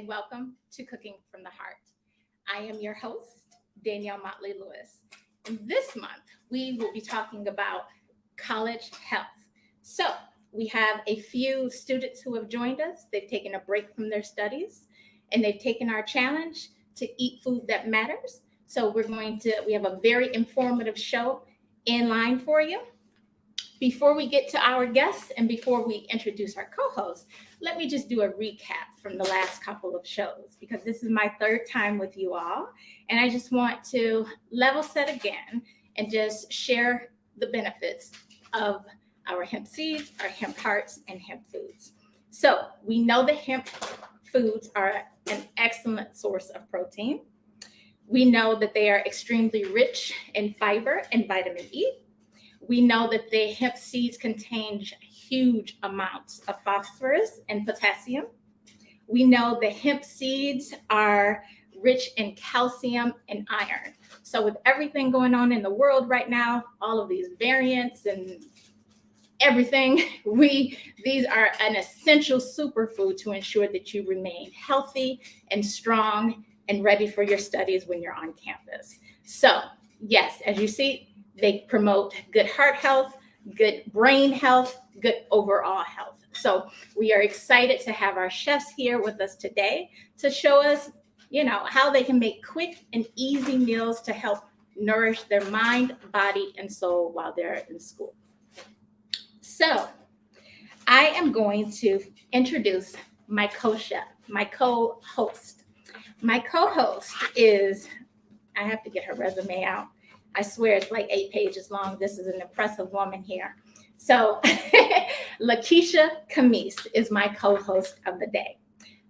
and welcome to Cooking from the Heart. I am your host, Danielle Motley Lewis. And this month, we will be talking about college health. So we have a few students who have joined us. They've taken a break from their studies, and they've taken our challenge to eat food that matters. So we have a very informative show in line for you. Before we get to our guests and before we introduce our co-hosts, let me just do a recap from the last couple of shows, because this is my third time with you all. And I just want to level set again and just share the benefits of our hemp seeds, our hemp hearts, and hemp foods. So we know that hemp foods are an excellent source of protein. We know that they are extremely rich in fiber and vitamin E. We know that the hemp seeds contain huge amounts of phosphorus and potassium. We know that hemp seeds are rich in calcium and iron. So with everything going on in the world right now, all of these variants and everything, these are an essential superfood to ensure that you remain healthy and strong and ready for your studies when you're on campus. So yes, as you see, they promote good heart health, good brain health, good overall health. So we are excited to have our chefs here with us today to show us, how they can make quick and easy meals to help nourish their mind, body, and soul while they're in school. So I am going to introduce my co-chef, my co-host. My co-host is, I have to get her resume out. I swear it's like 8 pages long. This is an impressive woman here. So LaKisha Camese is my co-host of the day.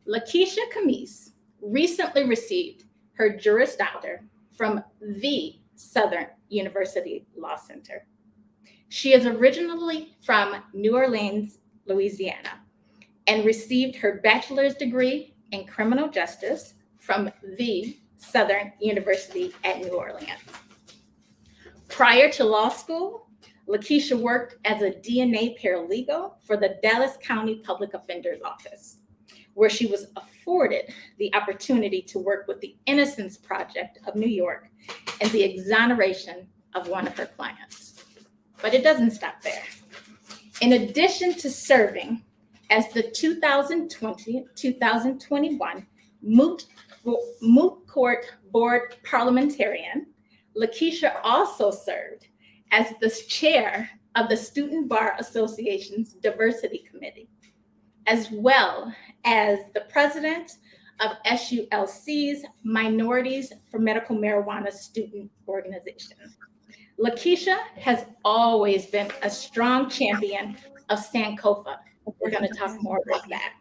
LaKisha Camese recently received her Juris Doctor from the Seton University Law Center. She is originally from New Orleans, Louisiana, and received her bachelor's degree in criminal justice from the Seton University at New Orleans. Prior to law school, LaKisha worked as a DNA paralegal for the Dallas County Public Defender's Office, where she was afforded the opportunity to work with the Innocence Project of New York and the exoneration of one of her clients. But it doesn't stop there. In addition to serving as the 2020-2021 Moot Court Board Parliamentarian, LaKisha also served as the chair of the Student Bar Association's Diversity Committee, as well as the president of SULC's Minorities for Medical Marijuana Student Organization. LaKisha has always been a strong champion of Sankofa. We're going to talk more about that.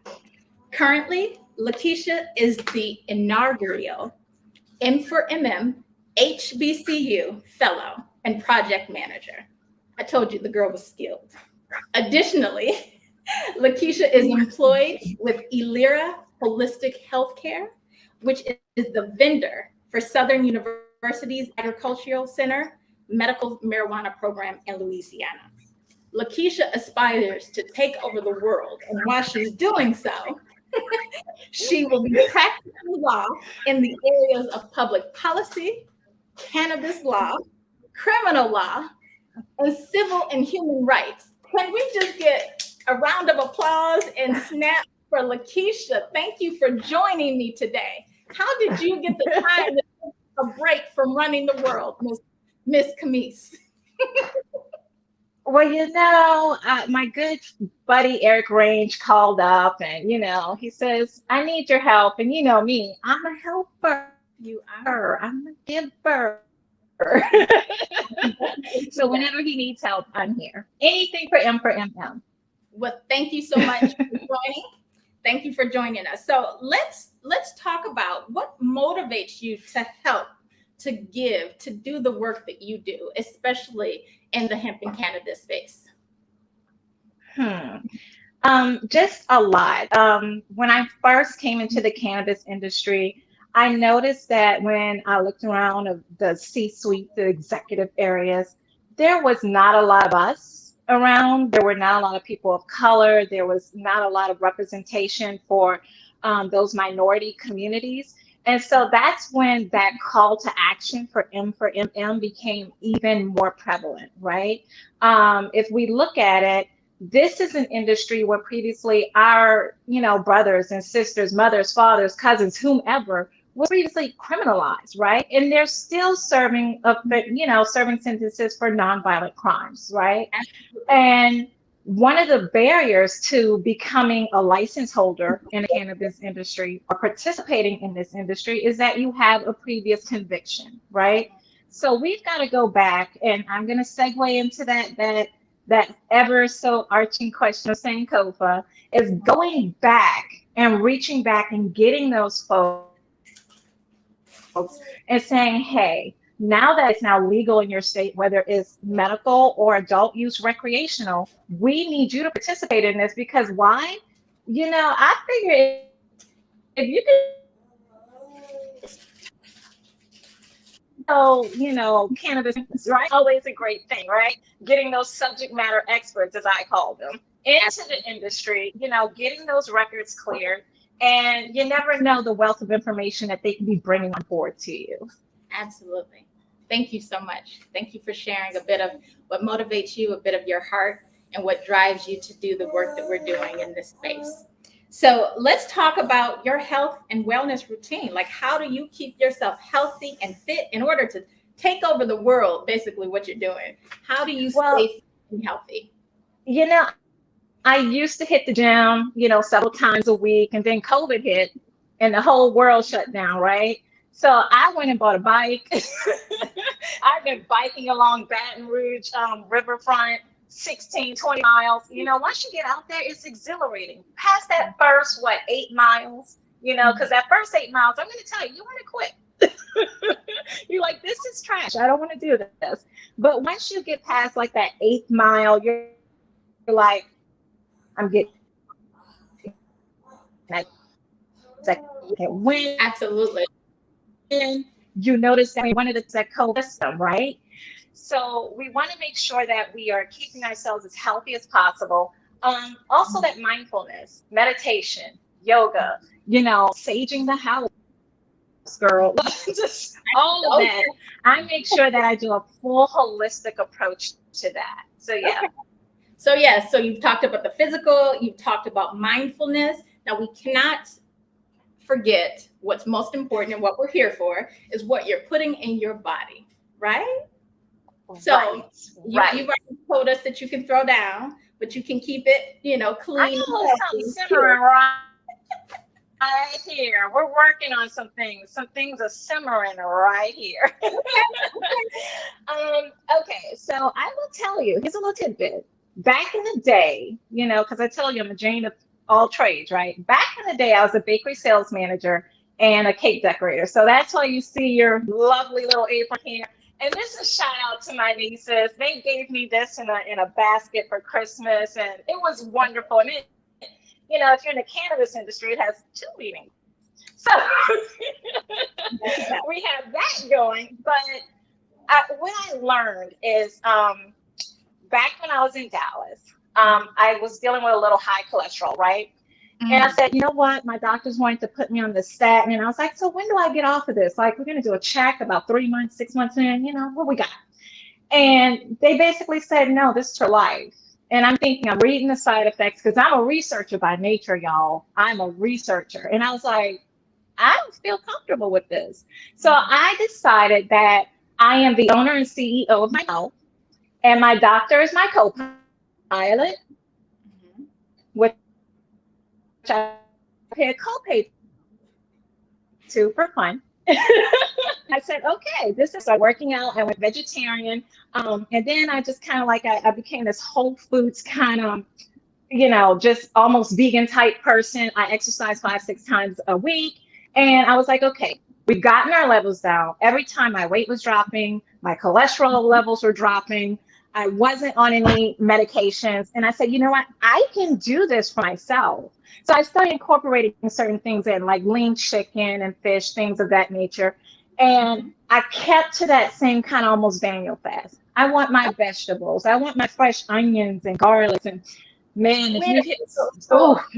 Currently, LaKisha is the inaugural M4MM HBCU Fellow and Project Manager. I told you the girl was skilled. Additionally, LaKisha is employed with Elira Holistic Healthcare, which is the vendor for Southern University's Agricultural Center Medical Marijuana Program in Louisiana. LaKisha aspires to take over the world, and while she's doing so, she will be practicing law in the areas of public policy, cannabis law, criminal law, and civil and human rights. Can we just get a round of applause and snap for LaKisha? Thank you for joining me today. How did you get the time to take a break from running the world, Miss Camese? Well, my good buddy Eric Range called up and, he says, I need your help. And you know me, I'm a helper. You are. I'm a giver. So whenever he needs help, I'm here. Anything for MM. Well, thank you so much for joining. Thank you for joining us. So let's talk about what motivates you to help, to give, to do the work that you do, especially in the hemp and cannabis space. Just a lot. When I first came into the cannabis industry, I noticed that when I looked around the C-suite, the executive areas, there was not a lot of us around. There were not a lot of people of color. There was not a lot of representation for those minority communities. And so that's when that call to action for M for MM became even more prevalent, right? If we look at it, this is an industry where previously our, brothers and sisters, mothers, fathers, cousins, whomever, was previously criminalized, right? And they're still serving serving sentences for nonviolent crimes, right? And one of the barriers to becoming a license holder in the cannabis industry or participating in this industry is that you have a previous conviction, right? So we've got to go back, and I'm going to segue into that ever so arching question of Sankofa, is going back and reaching back and getting those folks and saying, hey, now that it's now legal in your state, whether it's medical or adult use recreational, we need you to participate in this because why? I figure if you cannabis, right? Always a great thing, right? Getting those subject matter experts, as I call them, into the industry, getting those records cleared. And you never know the wealth of information that they can be bringing on board to you. Absolutely. Thank you so much. Thank you for sharing a bit of what motivates you, a bit of your heart, and what drives you to do the work that we're doing in this space. So let's talk about your health and wellness routine. Like, how do you keep yourself healthy and fit in order to take over the world, basically what you're doing? How do you stay fit and healthy? I used to hit the gym, several times a week, and then COVID hit and the whole world shut down, right? So I went and bought a bike. I've been biking along Baton Rouge riverfront, 16, 20 miles. Once you get out there, it's exhilarating. Past that first, 8 miles, because that first 8 miles, I'm going to tell you, you want to quit. You're like, this is trash. I don't want to do this. But once you get past like that 8th mile, you're like, I'm getting that second win. Absolutely. And you notice that we wanted that co-system, right? So we want to make sure that we are keeping ourselves as healthy as possible. Also that mindfulness, meditation, yoga, saging the house, girl, just all of that. I make sure that I do a full holistic approach to that. So yeah. Okay. So you've talked about the physical, you've talked about mindfulness. Now we cannot forget what's most important and what we're here for is what you're putting in your body, right? So you've already told us that you can throw down, but you can keep it, clean. I know something simmering right here. We're working on some things. Some things are simmering right here. Okay, so I will tell you, here's a little tidbit. Back in the day, because I tell you I'm a Jane of all trades, right? Back in the day, I was a bakery sales manager and a cake decorator. So that's why you see your lovely little apron here. And this is a shout out to my nieces. They gave me this in a basket for Christmas, and it was wonderful. And it, if you're in the cannabis industry, it has 2 meanings. So we have that going. But what I learned is back when I was in Dallas, I was dealing with a little high cholesterol, right? And I said, you know what? My doctors wanted to put me on the statin. And I was like, so when do I get off of this? Like, we're going to do a check about 3 months, 6 months in, what we got? And they basically said, no, this is for life. And I'm thinking, I'm reading the side effects because I'm a researcher by nature, y'all. I'm a researcher. And I was like, I don't feel comfortable with this. So I decided that I am the owner and CEO of my health. And my doctor is my co-pilot, which I pay a copay to for fun. I said, okay, this is working out. I went vegetarian. And then I just kind of I became this Whole Foods kind of, just almost vegan type person. I exercise 5-6 times a week. And I was like, okay, we've gotten our levels down. Every time my weight was dropping, my cholesterol levels were dropping. I wasn't on any medications. And I said, you know what? I can do this for myself. So I started incorporating certain things in, like lean chicken and fish, things of that nature. And I kept to that same kind of almost Daniel fast. I want my vegetables. I want my fresh onions and garlic. And man, if you hit, it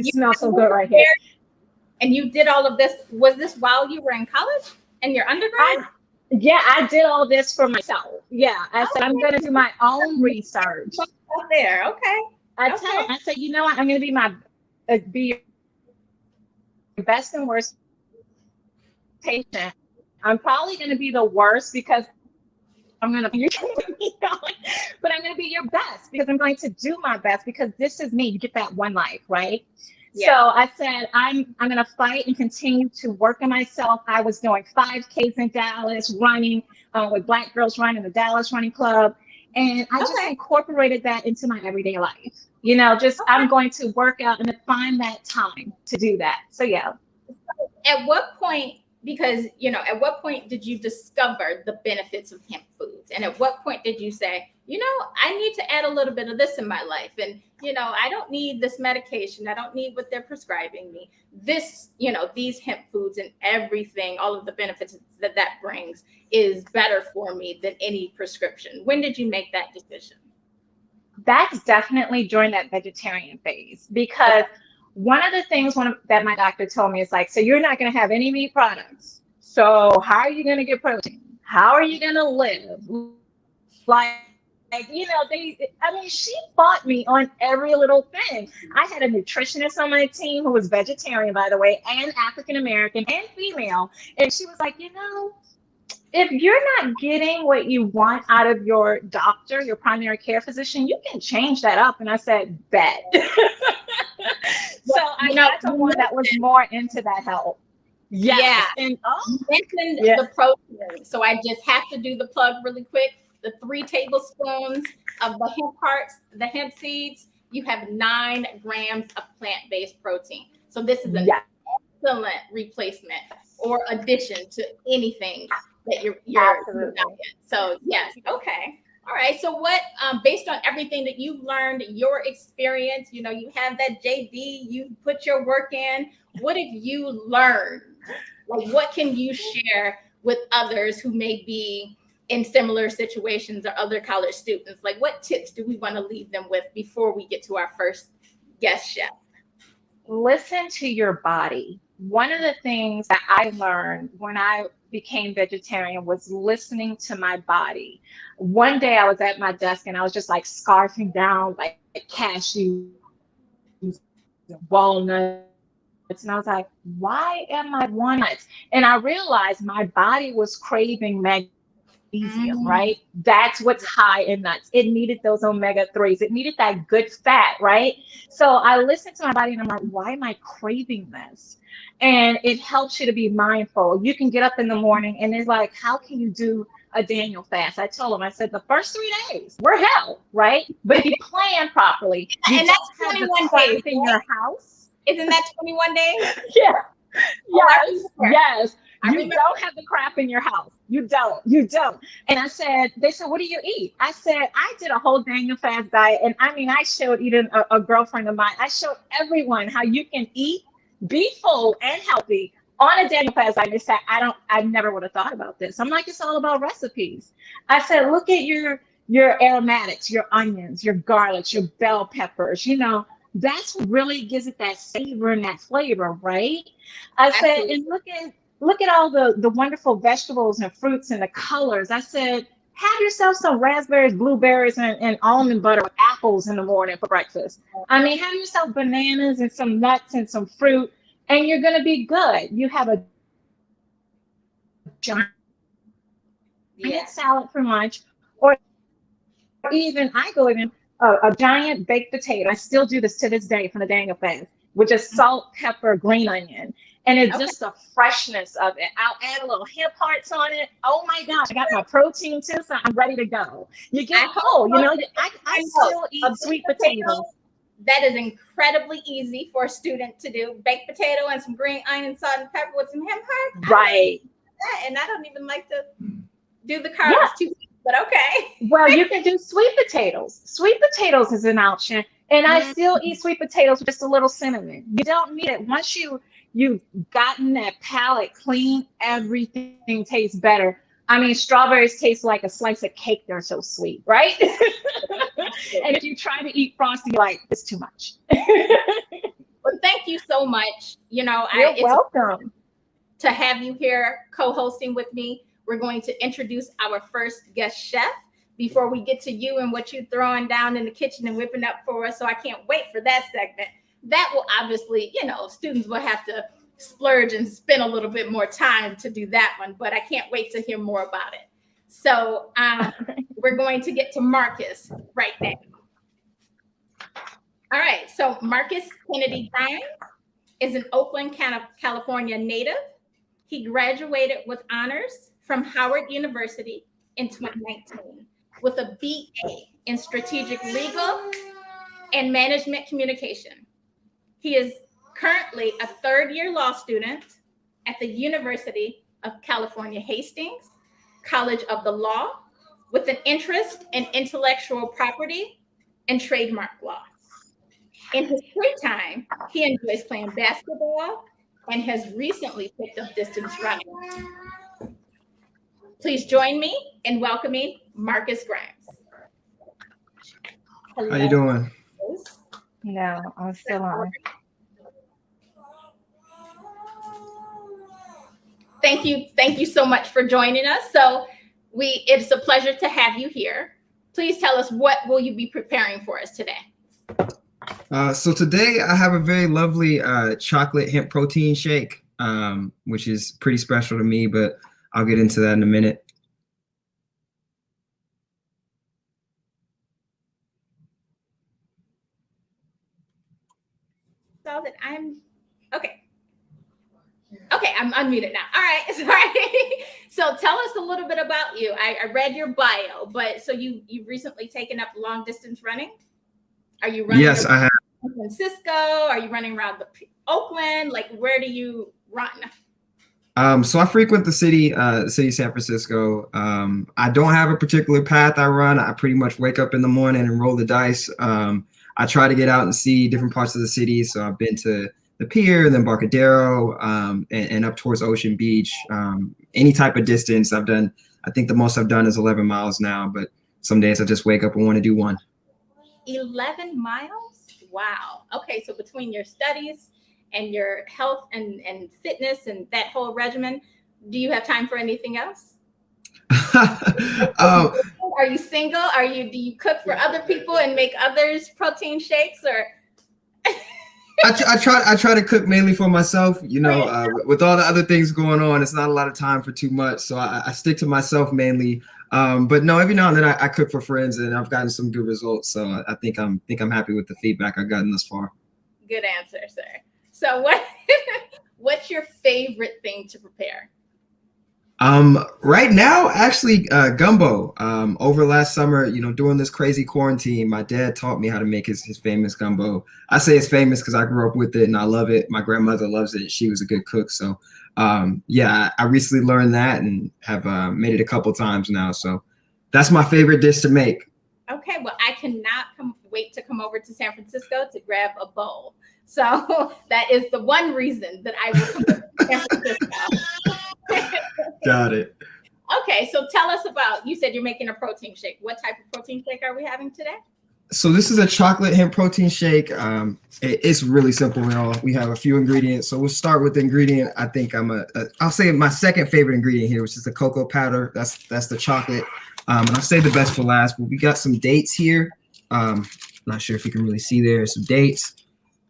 smells so good right here. And you did all of this. Was this while you were in college and your undergrad? Yeah, I did all this for myself. Yeah, I said I'm Okay. going to do my own research. Out there. Okay. I said, you know what? I'm going to be your best and worst patient. I'm probably going to be the worst because I'm going to be, but I'm going to be your best because I'm going to do my best because this is me. You get that one life, right? So Yeah. I said, I'm going to fight and continue to work on myself. I was doing 5Ks in Dallas, running with Black Girls Run in the Dallas Running Club. And I just Okay. incorporated that into my everyday life. You know, just I'm going to work out and find that time to do that. So yeah. At what point, because at what point did you discover the benefits of hemp foods? And at what point did you say, I need to add a little bit of this in my life? And, I don't need this medication. I don't need what they're prescribing me. This, these hemp foods and everything, all of the benefits that brings is better for me than any prescription. When did you make that decision? That's definitely during that vegetarian phase because one of the things that my doctor told me is like, so you're not going to have any meat products. So how are you going to get protein? How are you going to live? She fought me on every little thing. I had a nutritionist on my team who was vegetarian, by the way, and African American and female. And she was like, if you're not getting what you want out of your doctor, your primary care physician, you can change that up. And I said, bet. So I got someone that was more into that health. Yes. Yeah. And you mentioned the protein. So I just have to do the plug really quick. The 3 tablespoons of the hemp hearts, the hemp seeds, you have 9 grams of plant-based protein. So this is an excellent replacement or addition to anything that your diet. So yes, okay. All right. So what, based on everything that you've learned, your experience, you have that JD, you put your work in, what have you learned? Like, what can you share with others who may be in similar situations or other college students? Like, what tips do we want to leave them with before we get to our first guest chef? Listen to your body. One of the things that I learned when I became vegetarian was listening to my body. One day I was at my desk and I was just like scarfing down like cashews, walnuts. And I was like, why am I walnuts? And I realized my body was craving magnesium, right? That's what's high in nuts. It needed those omega-3s. It needed that good fat, right? So I listened to my body and I'm like, why am I craving this? And it helps you to be mindful. You can get up in the morning and it's like, how can you do a Daniel fast? I told him, I said, the first 3 days, we're hell, right? But if you plan properly, you and don't have the crap in your house. Isn't that 21 days? Yeah. Yes. You don't have the crap in your house. You don't. And they said, what do you eat? I said, I did a whole Daniel fast diet. And I showed even a girlfriend of mine, I showed everyone how you can eat, be full and healthy on a Daniel fast diet. They said, I never would have thought about this. I'm like, it's all about recipes. I said, look at your aromatics, your onions, your garlics, your bell peppers, that's what really gives it that savor and that flavor, right? I said, and look at all the wonderful vegetables and fruits and the colors. I said, have yourself some raspberries, blueberries, and almond butter with apples in the morning for breakfast. Have yourself bananas and some nuts and some fruit, and you're going to be good. You have a giant salad for lunch, or even a giant baked potato. I still do this to this day from the Daniel fast with just salt, pepper, green onion. And it's just the freshness of it. I'll add a little hemp hearts on it. Oh my gosh, I got my protein too, so I'm ready to go. You get full, I still eat sweet potatoes. That is incredibly easy for a student to do. Baked potato and some green onion, salt, and pepper with some hemp hearts. Right. And I don't even like to do the carbs too. But okay. Well, you can do sweet potatoes. Sweet potatoes is an option. And I still eat sweet potatoes with just a little cinnamon. You don't need it. Once you've gotten that palate clean, everything tastes better. Strawberries taste like a slice of cake. They're so sweet, right? And if you try to eat frosting, you're like, it's too much. Well, thank you so much. You're It's welcome. to have you here co-hosting with me. We're going to introduce our first guest chef before we get to you and what you're throwing down in the kitchen and whipping up for us. So I can't wait for that segment. That will obviously, students will have to splurge and spend a little bit more time to do that one, but I can't wait to hear more about it. So we're going to get to Marcus right now. All right, so Marcus Kennedy Grimes is an Oakland, California native. He graduated with honors from Howard University in 2019 with a BA in strategic legal and management communication. He is currently a third-year law student at the University of California, Hastings College of the Law, with an interest in intellectual property and trademark law. In his free time, he enjoys playing basketball and has recently picked up distance running. Please join me in welcoming Marcus Grimes. Hello. How you doing? No, I'm still on. Thank you so much for joining us. So it's a pleasure to have you here. Please tell us, what will you be preparing for us today? So today I have a very lovely chocolate hemp protein shake, which is pretty special to me, but I'll get into that in a minute. So that Okay, I'm unmuted now. All right, sorry. So tell us a little bit about you. I read your bio, but so you've recently taken up long distance running? Are you running? Yes, I have. San Francisco? Are you running around Oakland? Like, where do you run? So I frequent the city of San Francisco. I don't have a particular path I run. I pretty much wake up in the morning and roll the dice. I try to get out and see different parts of the city. So I've been to the pier, then Barcadero, and up towards Ocean Beach. Any type of distance I've done. I think the most I've done is 11 miles now, but some days I just wake up and want to do one. 11 miles? Wow. Okay, so between your studies and your health and fitness and that whole regimen, do you have time for anything else? Are you single? Do you cook for other people and make others protein shakes, or? I try to cook mainly for myself. With all the other things going on, it's not a lot of time for too much. So I stick to myself mainly. But no, every now and then I cook for friends, and I've gotten some good results. So I think I'm happy with the feedback I've gotten thus far. Good answer, sir. So what's your favorite thing to prepare? Right now, actually, gumbo. Over last summer, during this crazy quarantine, my dad taught me how to make his famous gumbo. I say it's famous because I grew up with it and I love it. My grandmother loves it. She was a good cook. So, I recently learned that and have made it a couple times now. So that's my favorite dish to make. Okay, well, I cannot wait to come over to San Francisco to grab a bowl. So that is the one reason that I will come to San Francisco. Got it. Okay, so tell us you said you're making a protein shake. What type of protein shake are we having today? So this is a chocolate hemp protein shake. It's really simple, y'all. We have a few ingredients. So we'll start with the ingredient. I think I'll say my second favorite ingredient here, which is the cocoa powder. That's the chocolate. And I'll save the best for last, but we got some dates here. Not sure if you can really see there, some dates,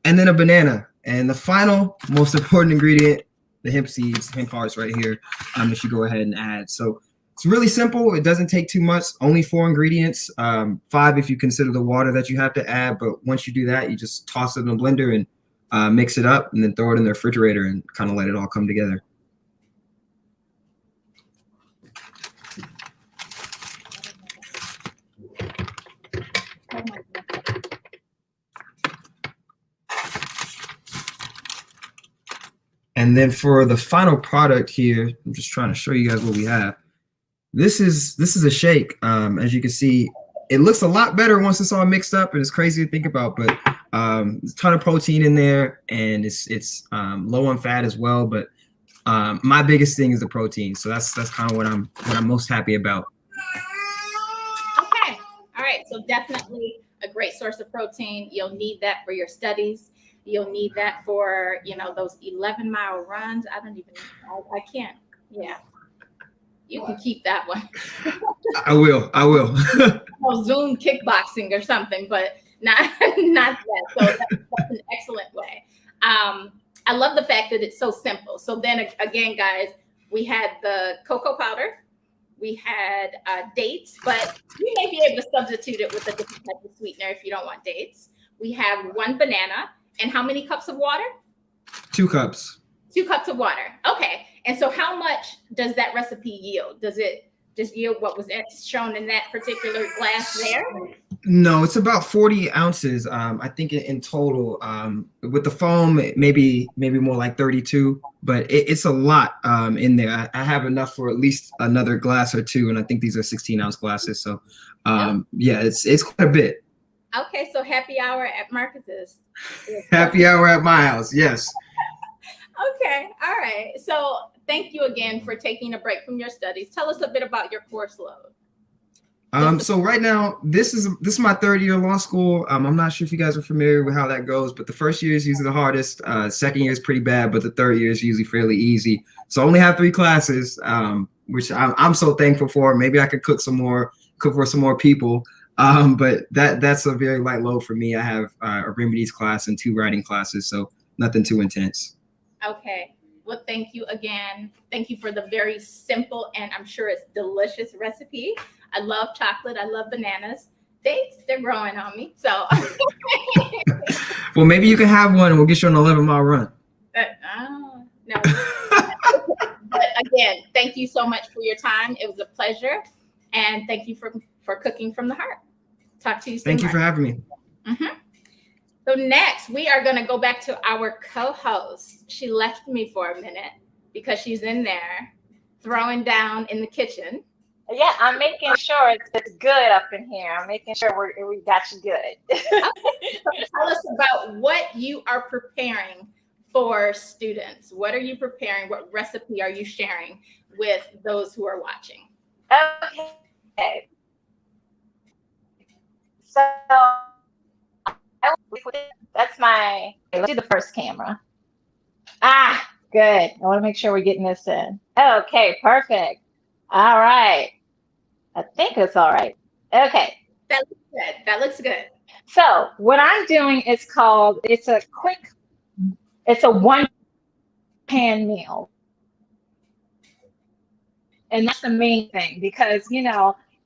and then a banana. And the final most important ingredient, the hemp seeds, hemp hearts right here, that you go ahead and add. So it's really simple. It doesn't take too much, only 4 ingredients, 5 if you consider the water that you have to add. But once you do that, you just toss it in a blender and mix it up and then throw it in the refrigerator and kind of let it all come together. And then for the final product here, I'm just trying to show you guys what we have. This is a shake. As you can see, it looks a lot better once it's all mixed up, and it's crazy to think about, but there's a ton of protein in there, and it's low on fat as well. But my biggest thing is the protein, so that's kind of what I'm most happy about. Okay, all right. So definitely a great source of protein. You'll need that for your studies. You'll need that for, those 11-mile runs. I can't. Yeah. You can keep that one. I will. Zoom kickboxing or something, but not that. So that's an excellent way. I love the fact that it's so simple. So then again, guys, we had the cocoa powder, we had dates, but you may be able to substitute it with a different type of sweetener if you don't want dates. We have 1 banana, and how many cups of water? 2 cups. 2 cups of water. Okay. And so how much does that recipe yield? Does it just yield what was shown in that particular glass there? No, it's about 40 ounces. I think in total, with the foam, maybe more like 32, but it's a lot in there. I have enough for at least another glass or 2, and I think these are 16-ounce glasses. So, yeah, it's quite a bit. Okay, so happy hour at Marcus's. Happy hour at my house, yes. Okay, all right. So thank you again for taking a break from your studies. Tell us a bit about your course load. So right now, this is my 3rd year of law school. I'm not sure if you guys are familiar with how that goes, but the first year is usually the hardest. Second year is pretty bad, but the 3rd year is usually fairly easy. So I only have 3 classes, which I'm so thankful for. Maybe I could cook for some more people. But that's a very light load for me. I have a remedies class and 2 writing classes, so nothing too intense. Okay. Well, thank you again. Thank you for the very simple and I'm sure it's delicious recipe. I love chocolate. I love bananas. Dates, they're growing on me. So. Well, maybe you can have one and we'll get you on an 11-mile run. No. But again, thank you so much for your time. It was a pleasure. And thank you for cooking from the heart. Talk to you soon. Thank you for having me. Mm-hmm. So next, we are going to go back to our co-host. She left me for a minute because she's in there throwing down in the kitchen. Yeah, I'm making sure it's good up in here. I'm making sure we got you good. Okay. So tell us about what you are preparing for students. What are you preparing? What recipe are you sharing with those who are watching? Okay. So that's let's do the first camera. Good. I want to make sure we're getting this in. Okay, perfect. All right. I think it's all right. Okay. That looks good. That looks good. So what I'm doing is it's a 1-pan meal. And that's the main thing because, ain't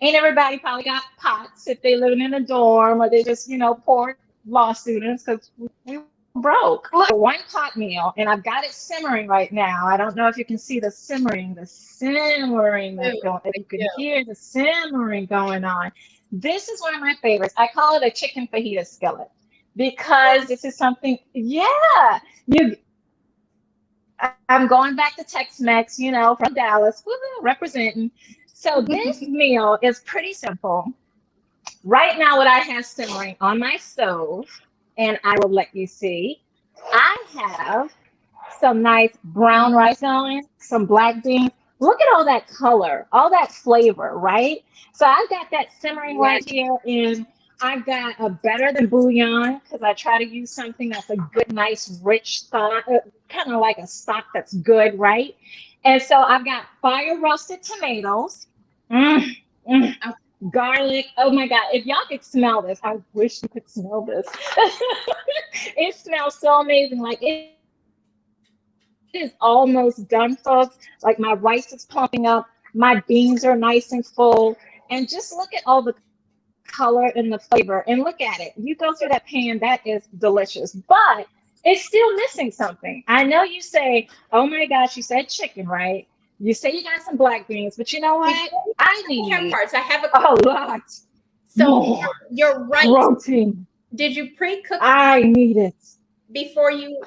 everybody probably got pots if they living in a dorm or they just, poor law students because we broke. Look, 1 pot meal, and I've got it simmering right now. I don't know if you can see the simmering that's going. If you can hear the simmering going on. This is one of my favorites. I call it a chicken fajita skillet because this is something. Yeah, I'm going back to Tex-Mex, from Dallas, representing. So this meal is pretty simple. Right now, what I have simmering on my stove, and I will let you see, I have some nice brown rice going, some black beans. Look at all that color, all that flavor, right? So I've got that simmering right here, and I've got a better than bouillon because I try to use something that's a good, nice, rich stock, kind of like a stock that's good, right? And so I've got fire roasted tomatoes. Garlic. Oh my God. If y'all could smell this, I wish you could smell this. It smells so amazing. Like it is almost done, folks. Like my rice is pumping up. My beans are nice and full. And just look at all the color and the flavor and look at it. You go through that pan, that is delicious. But it's still missing something. I know you say, oh my gosh, you said chicken, right? You say you got some black beans, but you know what? I need parts. I have a lot. So you're right. Protein. Did you pre-cook? I need it. Before you,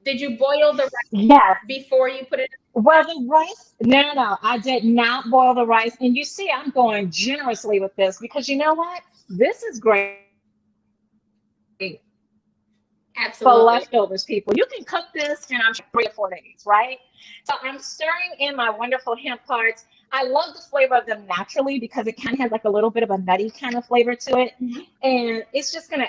did you boil the rice? Yes. Before you put it in? Well, the rice, no, I did not boil the rice. And you see, I'm going generously with this because you know what? This is great. Absolutely. For leftovers, people. You can cook this in 3 or 4 days, right? So I'm stirring in my wonderful hemp parts. I love the flavor of them naturally because it kind of has like a little bit of a nutty kind of flavor to it. Mm-hmm. And it's just going to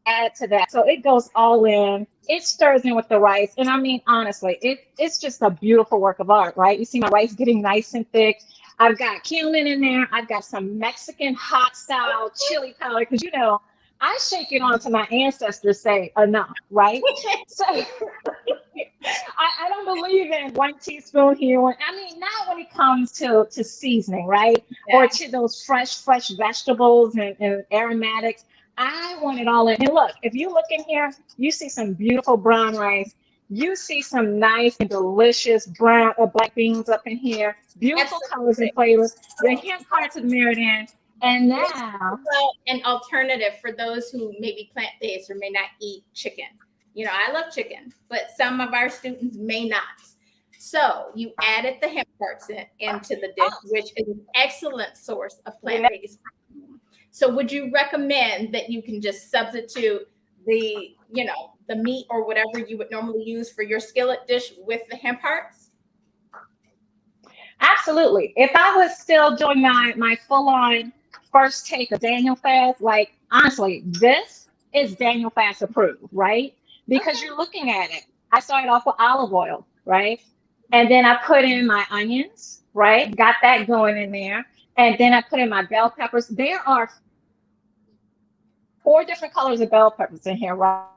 add to that. So it goes all in. It stirs in with the rice. And I mean, honestly, it's just a beautiful work of art, right? You see my rice getting nice and thick. I've got cumin in there. I've got some Mexican hot style chili powder because, you know, I shake it on to my ancestors say enough, right? So I don't believe in 1 teaspoon here. I mean, not when it comes to seasoning, right? Yeah. Or to those fresh vegetables and aromatics. I want it all in. And look, if you look in here, you see some beautiful brown rice. You see some nice and delicious brown or black beans up in here. Beautiful colors and flavors. The hemp parts are married in. And now an alternative for those who may be plant-based or may not eat chicken. You know, I love chicken, but some of our students may not. So you added the hemp parts into the dish, which is an excellent source of plant-based protein. So would you recommend that you can just substitute the, you know, the meat or whatever you would normally use for your skillet dish with the hemp parts? Absolutely. If I was still doing my full-on first take of Daniel fast, like honestly, this is Daniel fast approved, right? Because you're looking at it. I started off with olive oil, right? And then I put in my onions, right? Got that going in there. And then I put in my bell peppers. There are 4 different colors of bell peppers in here, right?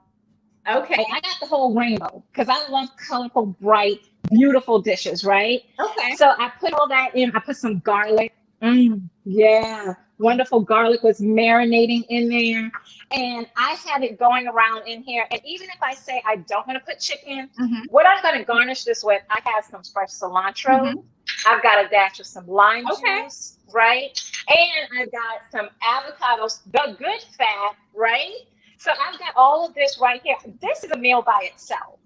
Okay. I got the whole rainbow because I love colorful, bright, beautiful dishes, right? Okay. So I put all that in. I put some garlic. Yeah, wonderful garlic was marinating in there. And I had it going around in here. And even if I say I don't want to put chicken, what I'm going to garnish this with, I have some fresh cilantro. I've got a dash of some lime juice, right? And I've got some avocados, the good fat, right? So I've got all of this right here. This is a meal by itself.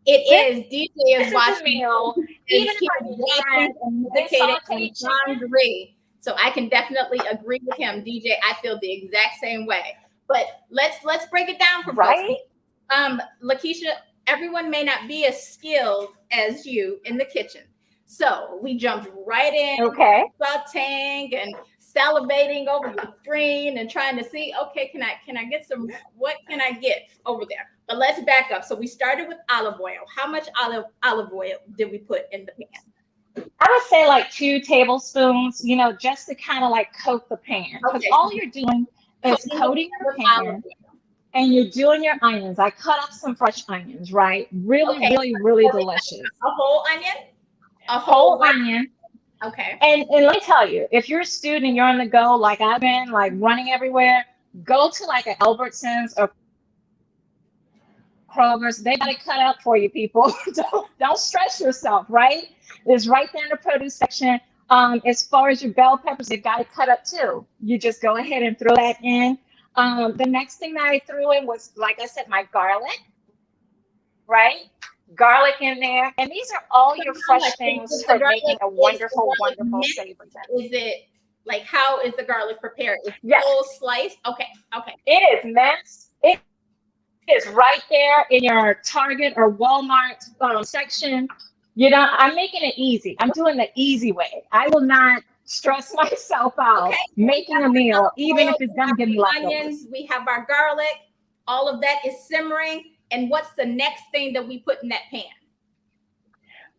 It is. DJ is watching. Meal. Even if I dedicated and laundry. So I can definitely agree with him, DJ. I feel the exact same way. But let's break it down for right. Folks. LaKisha, everyone may not be as skilled as you in the kitchen. So we jumped right in, sauteing and salivating over your screen and trying to see, okay, can I get some, what can I get over there? But let's back up. So we started with olive oil. How much olive oil did we put in the pan? I would say like 2 tablespoons, you know, just to kind of like coat the pan. Because all you're doing is coating your pan and you're doing your onions. I cut up some fresh onions, right? Really delicious. A whole onion? A whole onion. Okay. And let me tell you, if you're a student and you're on the go, like I've been, like running everywhere, go to like an Albertsons or Kroger's. They got it cut out for you, people. don't stress yourself, right? It's right there in the produce section. As far as your bell peppers, they've got it cut up too. You just go ahead and throw that in. The next thing that I threw in was, like I said, my garlic, right? Garlic in there. And these are all your fresh things for making a wonderful savory. Is it like, how is the garlic prepared? Is it full slice? Okay. It is minced. It is right there in your Target or Walmart section. You know, I'm making it easy. I'm doing the easy way. I will not stress myself out making a meal, even if it's gonna give me leftovers. We have our garlic. All of that is simmering. And what's the next thing that we put in that pan?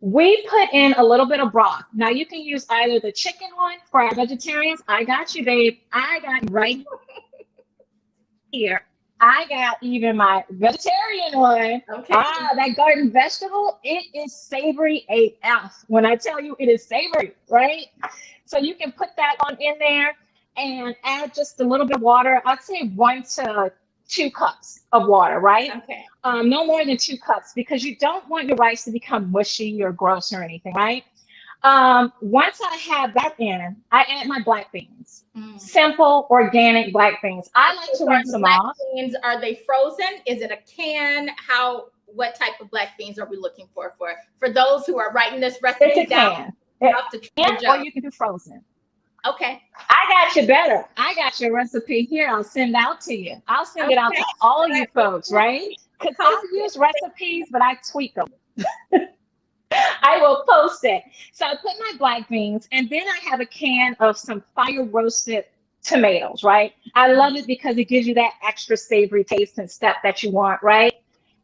We put in a little bit of broth. Now you can use either the chicken one for our vegetarians. I got you, babe. I got right here. I got even my vegetarian one. That garden vegetable, it is savory AF. When I tell you it is savory, right? So you can put that on in there and add just a little bit of water. I'd say 1 to 2 cups of water, right? Okay. No more than 2 cups because you don't want your rice to become mushy or gross or anything, right? Once I have that in, I add my black beans. Simple, organic black beans. I like to rinse them off. Beans, are they frozen? Is it a can? What type of black beans are we looking for those who are writing this recipe it's a down? Can, or you can do frozen. Okay. I got you better. I got your recipe here. I'll send out to you. I'll send it out to all you folks, right? Because I use recipes, but I tweak them. I will post it. So I put my black beans, and then I have a can of some fire roasted tomatoes, right? I love it because it gives you that extra savory taste and step that you want, right?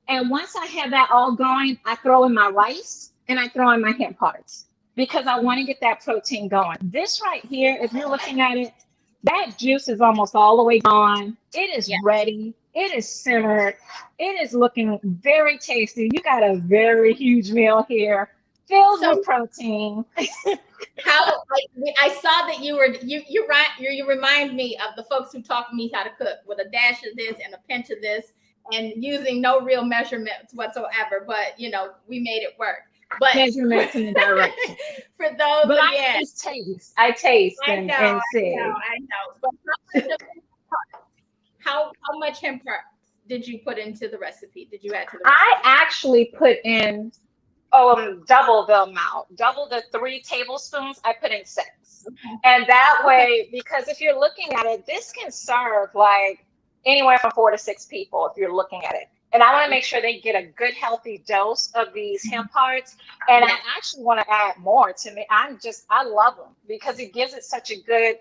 And once I have that all going, I throw in my rice and I throw in my hemp hearts because I want to get that protein going. This right here, if you're looking at it, that juice is almost all the way gone. It is Yeah. ready. It is simmered. It is looking very tasty. You got a very huge meal here, filled So with protein. how I saw that you remind me of the folks who taught me how to cook with a dash of this and a pinch of this and using no real measurements whatsoever. But we made it work. But Measurements in the direction. for those, But again, I taste I and know, see. I know. But how much hemp did you put into the recipe? Did you add to the recipe? I actually put in double the amount, double the 3 tablespoons. I put in 6, and that way, because if you're looking at it, this can serve like anywhere from 4 to 6 people if you're looking at it. And I want to make sure they get a good, healthy dose of these hemp hearts. And I actually want to add more to me. I love them because it gives it such a good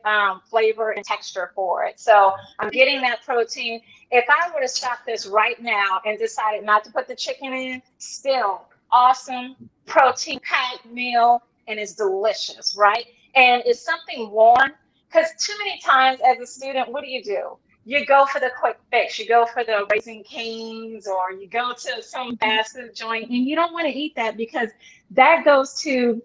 flavor and texture for it. So I'm getting that protein. If I were to stop this right now and decided not to put the chicken in, still awesome protein packed meal, and it's delicious, right? And it's something warm, because too many times as a student, what do? You go for the quick fix. You go for the Raising Cane's, or you go to some fast food joint, and you don't want to eat that because that goes to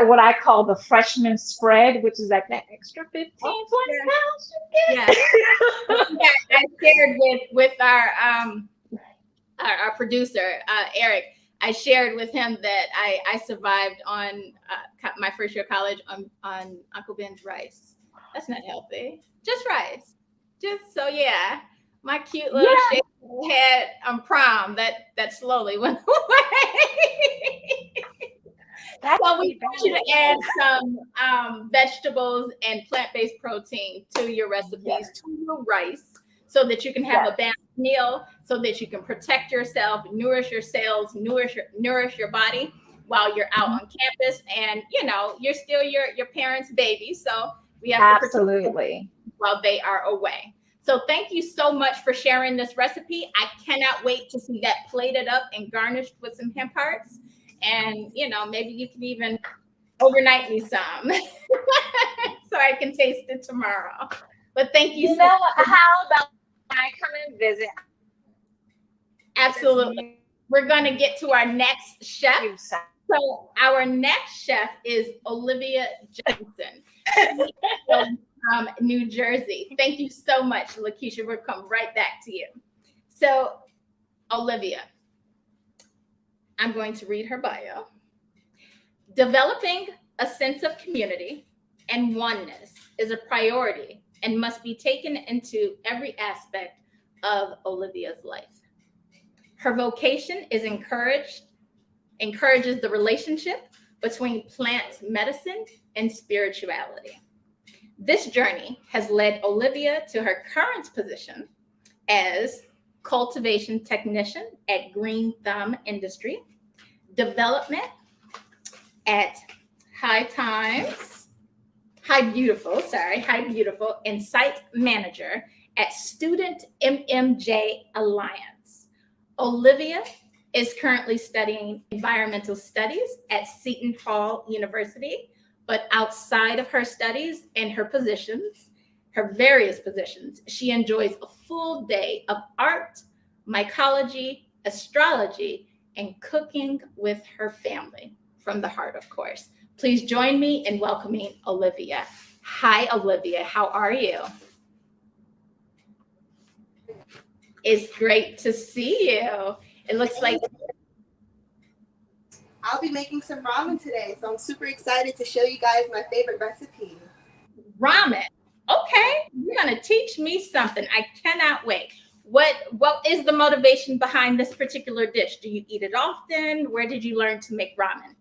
what I call the freshman spread, which is like that extra 15, 20 pounds you get. Yeah. I shared with our producer, Eric. I shared with him that I survived on my first year of college on Uncle Ben's rice. That's not healthy. Just rice. So yeah, my cute little shaky head on prom that slowly went away. Well, we want you to add some vegetables and plant-based protein to your recipes, to your rice, so that you can have a balanced meal, so that you can protect yourself, nourish your cells, nourish your body while you're out on campus. And you're still your parents' baby, so we have to protect them while they are away. So thank you so much for sharing this recipe. I cannot wait to see that plated up and garnished with some hemp hearts. And maybe you can even overnight me some so I can taste it tomorrow. But thank you. How about I come and visit? Absolutely. We're going to get to our next chef. So our next chef is Olivia Johnson from New Jersey. Thank you so much, LaKisha. We'll come right back to you. So, Olivia, I'm going to read her bio. Developing a sense of community and oneness is a priority and must be taken into every aspect of Olivia's life. Her vocation is encourages the relationship between plant medicine and spirituality. This journey has led Olivia to her current position as cultivation technician at Green Thumb Industry, development at High Beautiful, and site manager at Student MMJ Alliance. Olivia is currently studying environmental studies at Seton Hall University, but outside of her studies and her various positions, she enjoys a full day of art, mycology, astrology, and cooking with her family from the heart, of course. Please join me in welcoming Olivia. Hi, Olivia. How are you? It's great to see you. It looks like I'll be making some ramen today, so I'm super excited to show you guys my favorite recipe. Ramen. Okay, you're gonna teach me something. I cannot wait. What is the motivation behind this particular dish? Do you eat it often? Where did you learn to make ramen?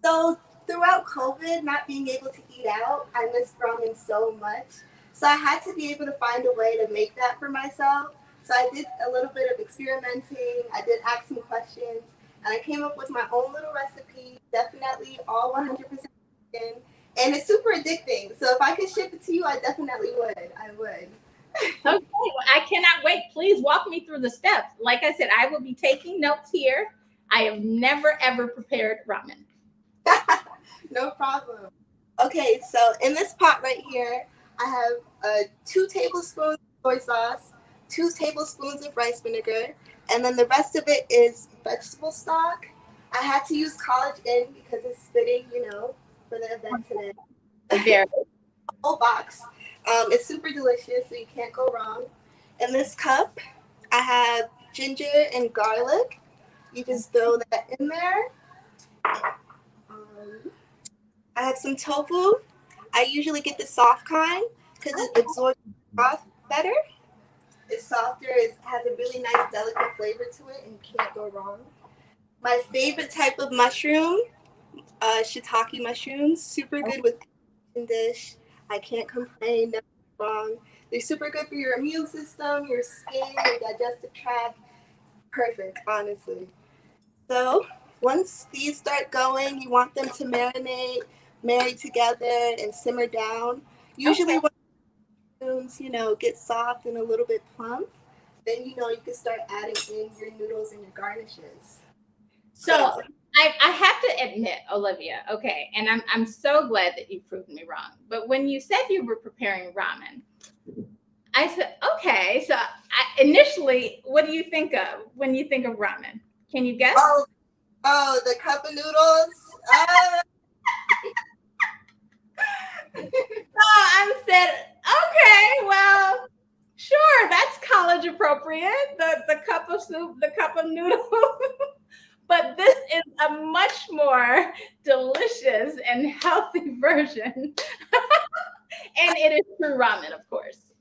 So throughout COVID, not being able to eat out, I missed ramen so much. So I had to be able to find a way to make that for myself. So I did a little bit of experimenting. I did ask some questions, and I came up with my own little recipe, definitely all 100% vegan. and it's super addicting. So if I could ship it to you, I definitely would. I would. Okay, well, I cannot wait. Please walk me through the steps. Like I said, I will be taking notes here. I have never ever prepared ramen. No problem. Okay, so in this pot right here, I have 2 tablespoons of soy sauce, 2 tablespoons of rice vinegar, and then the rest of it is vegetable stock. I had to use College Inn because it's fitting, for the event today. Very. Whole box. It's super delicious, so you can't go wrong. In this cup, I have ginger and garlic. You just throw that in there. I have some tofu. I usually get the soft kind because it absorbs broth better. It's softer. It has a really nice, delicate flavor to it, and you can't go wrong. My favorite type of mushroom, shiitake mushrooms. Super good with any dish. I can't complain. Never wrong. They're super good for your immune system, your skin, your digestive tract. Perfect, honestly. So once these start going, you want them to marry together and simmer down. Usually when mushrooms, get soft and a little bit plump, then you can start adding in your noodles and your garnishes. So I have to admit, Olivia, okay, and I'm so glad that you proved me wrong. But when you said you were preparing ramen, I said, okay. So initially, what do you think of when you think of ramen? Can you guess? Oh, the cup of noodles. So I said, okay, well, sure, that's college appropriate. The cup of soup, the cup of noodles. But this is a much more delicious and healthy version. And it is true ramen, of course.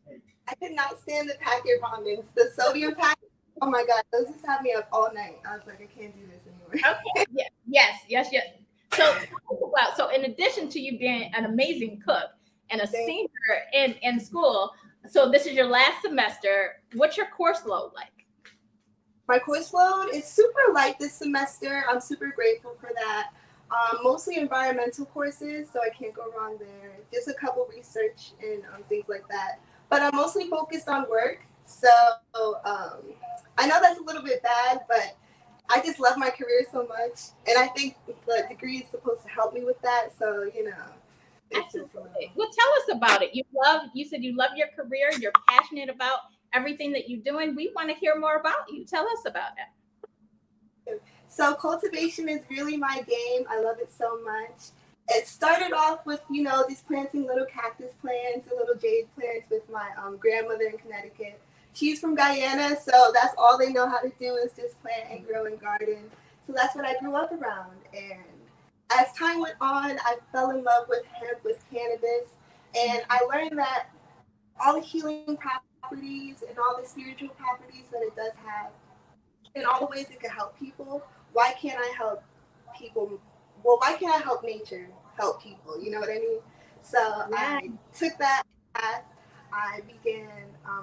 I could not stand the packet ramens. The sodium packet, oh my God, those just have me up all night. I was like, I can't do this anymore. Okay. Yes. So in addition to you being an amazing cook and a senior in school, so this is your last semester. What's your course load like? My course load is super light this semester. I'm super grateful for that. Mostly environmental courses, so I can't go wrong there. Just a couple research and things like that. But I'm mostly focused on work. So I know that's a little bit bad, but I just love my career so much. And I think the degree is supposed to help me with that. So, Absolutely. Well, tell us about it. You said you love your career. You're passionate about everything that you're doing. We want to hear more about you. Tell us about it. So cultivation is really my game. I love it so much. It started off with, these planting little cactus plants and little jade plants with my grandmother in Connecticut. She's from Guyana, so that's all they know how to do is just plant and grow and garden. So that's what I grew up around. And as time went on, I fell in love with hemp, with cannabis. And I learned that all the healing properties and all the spiritual properties that it does have, and all the ways it can help people, why can't I help people? Well, why can't I help nature help people? You know what I mean? So I took that path. I began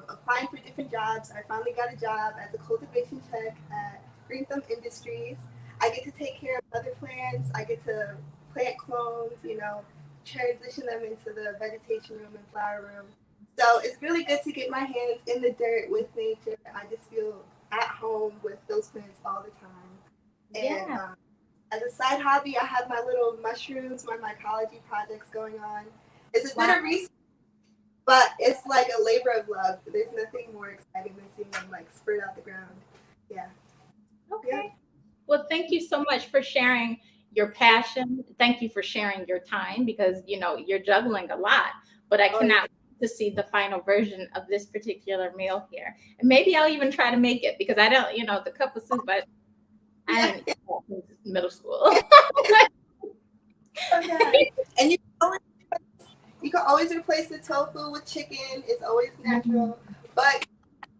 applying for different jobs. I finally got a job as a cultivation tech at Green Thumb Industries. I get to take care of other plants. I get to plant clones, transition them into the vegetation room and flower room. So it's really good to get my hands in the dirt with nature. I just feel at home with those plants all the time. And as a side hobby, I have my little mushrooms, my mycology projects going on. It's a bit of research, but it's like a labor of love. There's nothing more exciting than seeing them spread out the ground. Yeah. Okay. Yeah. Well, thank you so much for sharing your passion. Thank you for sharing your time because, you're juggling a lot, but I cannot wait to see the final version of this particular meal here. And maybe I'll even try to make it because I don't, the cup of soup, but I didn't eat that since middle school. Okay. And you can always replace the tofu with chicken. It's always natural. But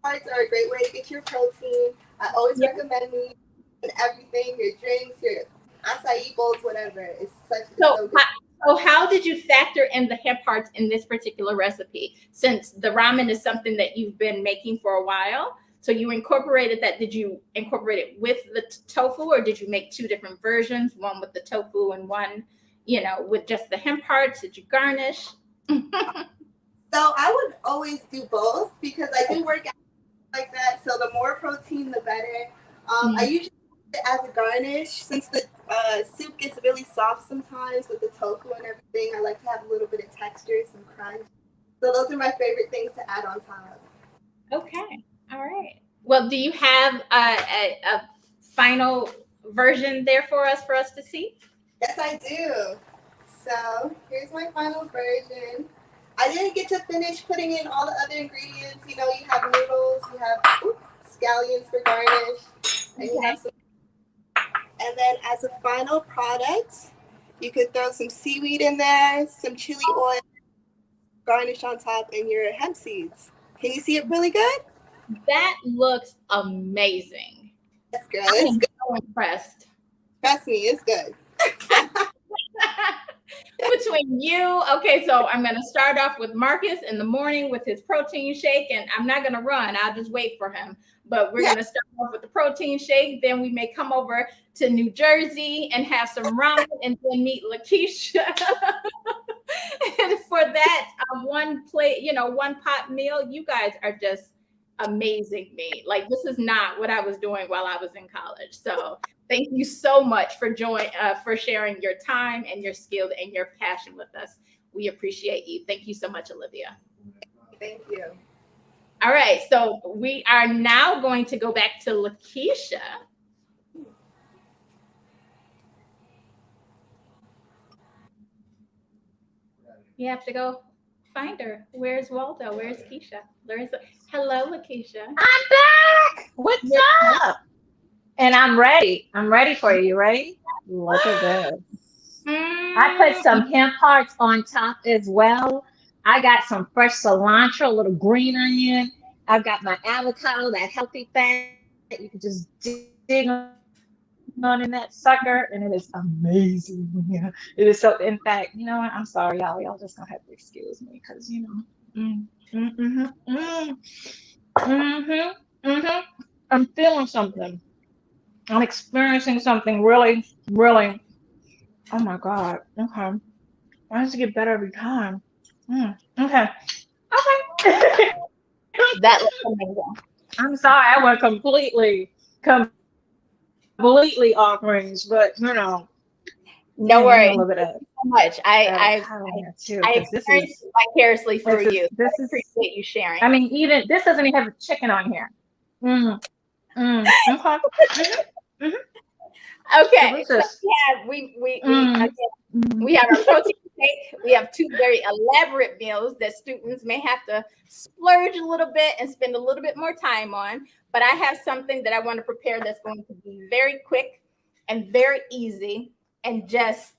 carbohydrates are a great way to get your protein. I always recommend these and everything, your drinks, your acai bowls, whatever. It's so good. So how did you factor in the hemp hearts in this particular recipe? Since the ramen is something that you've been making for a while, so you incorporated that. Did you incorporate it with the tofu, or did you make two different versions, one with the tofu and one, with just the hemp hearts? Did you garnish? So I would always do both because I do work out like that. So the more protein, the better. I usually use it as a garnish since the soup gets really soft sometimes with the tofu and everything. I like to have a little bit of texture, some crunch. So those are my favorite things to add on top. Okay. All right. Well, do you have a final version there for us to see? Yes, I do. So here's my final version. I didn't get to finish putting in all the other ingredients. You have noodles, you have scallions for garnish, and you have some. And then as a final product, you could throw some seaweed in there, some chili oil, garnish on top, and your hemp seeds. Can you see it really good? That looks amazing. That's good. It's good. I'm so impressed. Trust me, it's good. Between you, okay, so I'm going to start off with Marcus in the morning with his protein shake, and I'm not going to run. I'll just wait for him. But we're going to start off with the protein shake. Then we may come over to New Jersey and have some ramen, and then meet LaKisha. And for that one plate, one pot meal, you guys are just amazing me. Like, this is not what I was doing while I was in college. So thank you so much for sharing your time and your skill and your passion with us. We appreciate you. Thank you so much, Olivia. Thank you. All right, so we are now going to go back to LaKisha. You have to go find her. Where's Waldo? Where's Keisha? Hello, LaKisha. I'm back. What's up? And I'm ready. I'm ready for you. Ready? Look at this. I put some hemp hearts on top as well. I got some fresh cilantro, a little green onion. I've got my avocado, that healthy fat. You can just dig on in that sucker, and it is amazing. Yeah, it is so. In fact, you know what? I'm sorry, y'all. Y'all just gonna have to excuse me because I'm feeling something. I'm experiencing something really, really. Oh my God. Okay. I have to get better every time. Okay. That looks amazing. I'm sorry, I went completely off range, but no worries. Thank you so much. I experienced vicariously through you. This I appreciate you sharing. I mean, even this doesn't even have chicken on here. Okay. So we have our protein shake. We have two very elaborate meals that students may have to splurge a little bit and spend a little bit more time on. But I have something that I want to prepare that's going to be very quick and very easy and just,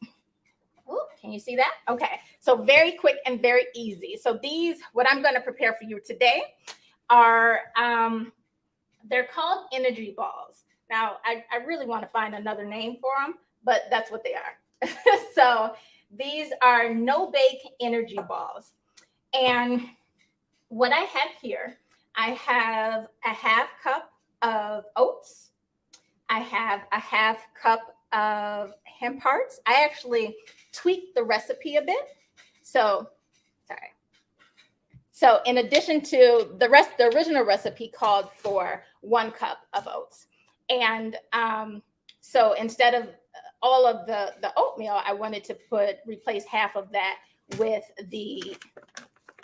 can you see that? Okay. So very quick and very easy. So what I'm going to prepare for you today are, they're called energy balls. Now, I really want to find another name for them, but that's what they are. So these are no-bake energy balls. And what I have here, I have a half cup of oats. I have a half cup of hemp hearts. I actually tweaked the recipe a bit. So in addition to the original recipe called for 1 cup of oats. And so instead of all of the oatmeal, I wanted to replace half of that with the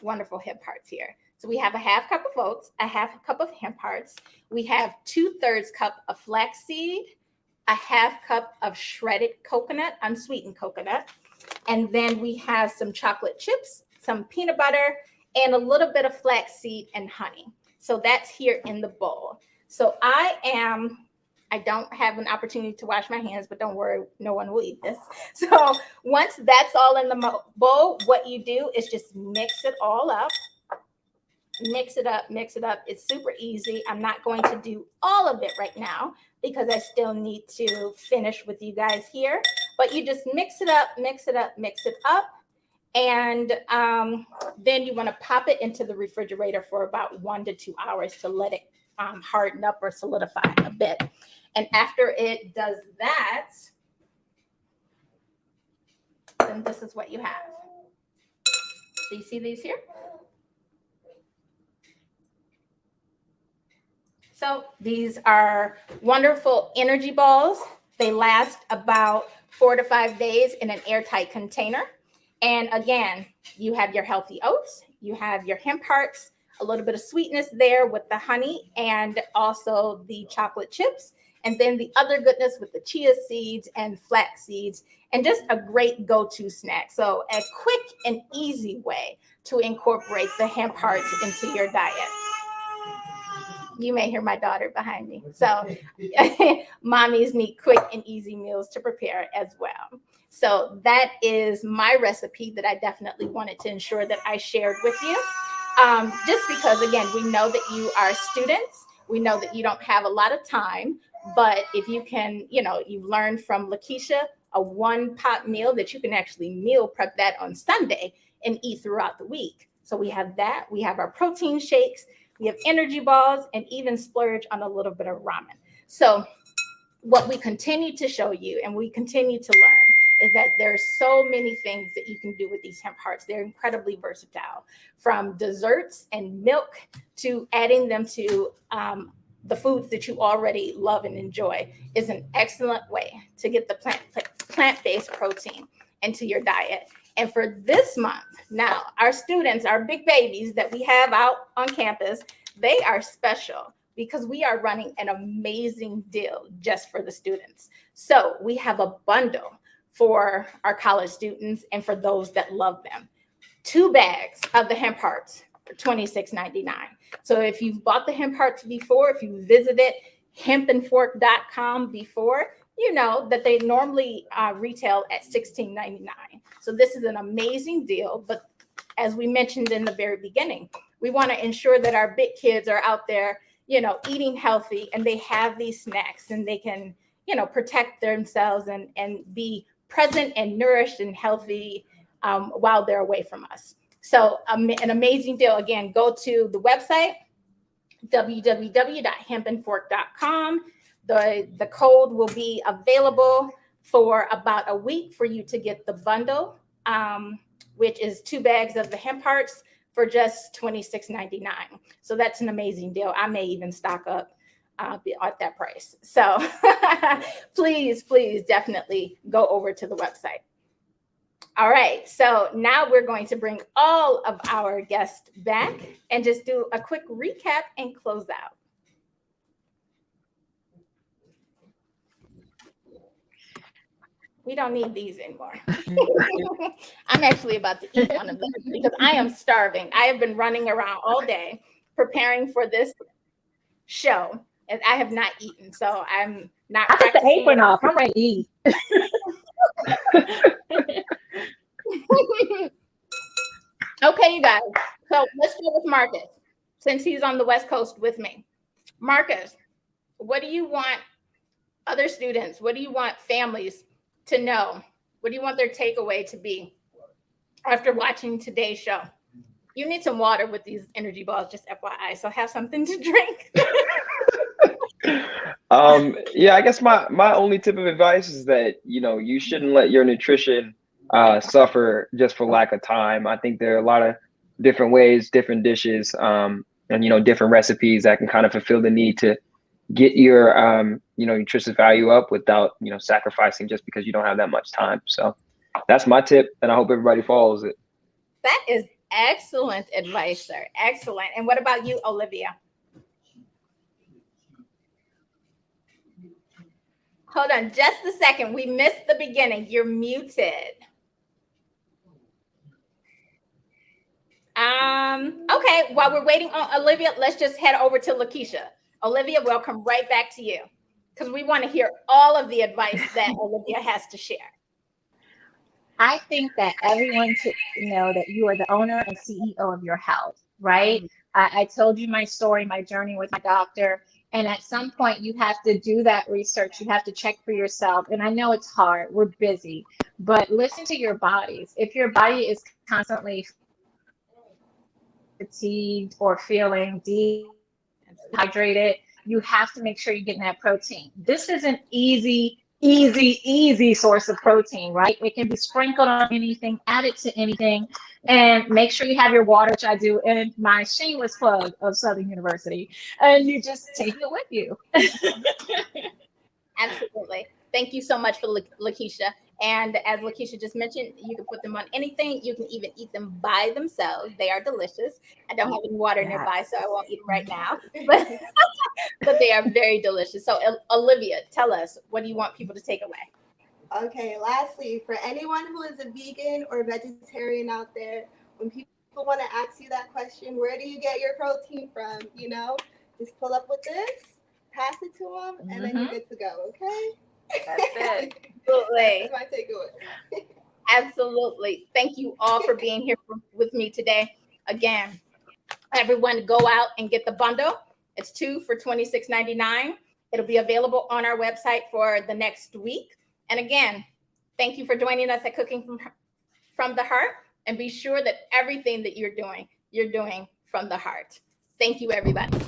wonderful hemp hearts here. So we have a half cup of oats, a half cup of hemp hearts. We have 2/3 cup of flaxseed, a half cup of shredded coconut, unsweetened coconut. And then we have some chocolate chips, some peanut butter, and a little bit of flaxseed and honey. So that's here in the bowl. So I don't have an opportunity to wash my hands, but don't worry, no one will eat this. So once that's all in the bowl, what you do is just mix it all up. Mix it up. It's super easy. I'm not going to do all of it right now because I still need to finish with you guys here. But you just mix it up. And then you want to pop it into the refrigerator for about 1 to 2 hours to let it harden up or solidify a bit. And after it does that, then this is what you have. So you see these here? So these are wonderful energy balls. They last about 4 to 5 days in an airtight container. And again, you have your healthy oats, you have your hemp hearts, a little bit of sweetness there with the honey and also the chocolate chips. And then the other goodness with the chia seeds and flax seeds, and just a great go-to snack. So a quick and easy way to incorporate the hemp hearts into your diet. You may hear my daughter behind me. So mommies need quick and easy meals to prepare as well. So that is my recipe that I definitely wanted to ensure that I shared with you. Just because, again, we know that you are students. We know that you don't have a lot of time. But if you can, you've learned from LaKisha, a one-pot meal that you can actually meal prep that on Sunday and eat throughout the week. So we have that. We have our protein shakes. We have energy balls, and even splurge on a little bit of ramen. So what we continue to show you and we continue to learn is that there's so many things that you can do with these hemp hearts. They're incredibly versatile, from desserts and milk to adding them to the foods that you already love and enjoy is an excellent way to get the plant-based protein into your diet. And for this month, now our students, our big babies that we have out on campus, they are special because we are running an amazing deal just for the students. So we have a bundle for our college students and for those that love them. 2 bags of the hemp hearts for $26.99. So if you've bought the hemp hearts before, if you visited hemp&fork.com before, you know that they normally retail at $16.99. So this is an amazing deal. But as we mentioned in the very beginning, we want to ensure that our big kids are out there, eating healthy, and they have these snacks and they can, protect themselves and be present and nourished and healthy while they're away from us. So an amazing deal. Again, go to the website, www.hemp&fork.com. The code will be available for about a week for you to get the bundle, which is 2 bags of the hemp hearts for just $26.99. So that's an amazing deal. I may even stock up at that price. So please definitely go over to the website. All right, so now we're going to bring all of our guests back and just do a quick recap and close out. We don't need these anymore. I'm actually about to eat one of them because I am starving. I have been running around all day preparing for this show, and I have not eaten, so I'm not I took the apron off. I'm ready to eat. Okay, you guys. So let's go with Marcus, since he's on the West Coast with me. Marcus, what do you want other students, what do you want families to know? What do you want their takeaway to be after watching today's show? You need some water with these energy balls, just FYI, so have something to drink. Yeah, I guess my only tip of advice is that, you shouldn't let your nutrition suffer just for lack of time. I think there are a lot of different ways, different dishes, and, different recipes that can kind of fulfill the need to get your, nutritious value up without, sacrificing just because you don't have that much time. So that's my tip, and I hope everybody follows it. That is excellent advice, sir. Excellent. And what about you, Olivia? Hold on just a second. We missed the beginning. You're muted. Okay, while we're waiting on Olivia, let's just head over to LaKisha. Olivia, we'll come right back to you because we want to hear all of the advice that Olivia has to share. I think that everyone should know that you are the owner and CEO of your health, right? I told you my story, my journey with my doctor. And at some point, you have to do that research. You have to check for yourself. And I know it's hard. We're busy. But listen to your bodies. If your body is constantly fatigued or feeling dehydrated, you have to make sure you're getting that protein. This isn't easy easy source of protein, right? It can be sprinkled on anything, added to anything, and make sure you have your water, which I do in my shameless plug of Southern University, and you just take it with you. Absolutely. Thank you so much for LaKisha. And as LaKisha just mentioned, you can put them on anything. You can even eat them by themselves. They are delicious. I don't have any water nearby, so I won't eat them right now. But, but they are very delicious. So, Olivia, tell us, what do you want people to take away? Okay, lastly, for anyone who is a vegan or vegetarian out there, when people want to ask you that question, where do you get your protein from? You know, just pull up with this, pass it to them, and then you're good to go, okay? That's it. Absolutely. That's my takeaway. Absolutely. Thank you all for being here with me today. Again, everyone go out and get the bundle. It's 2 for $26.99. It'll be available on our website for the next week. And again, thank you for joining us at Cooking from the Heart. And be sure that everything that you're doing from the heart. Thank you, everybody.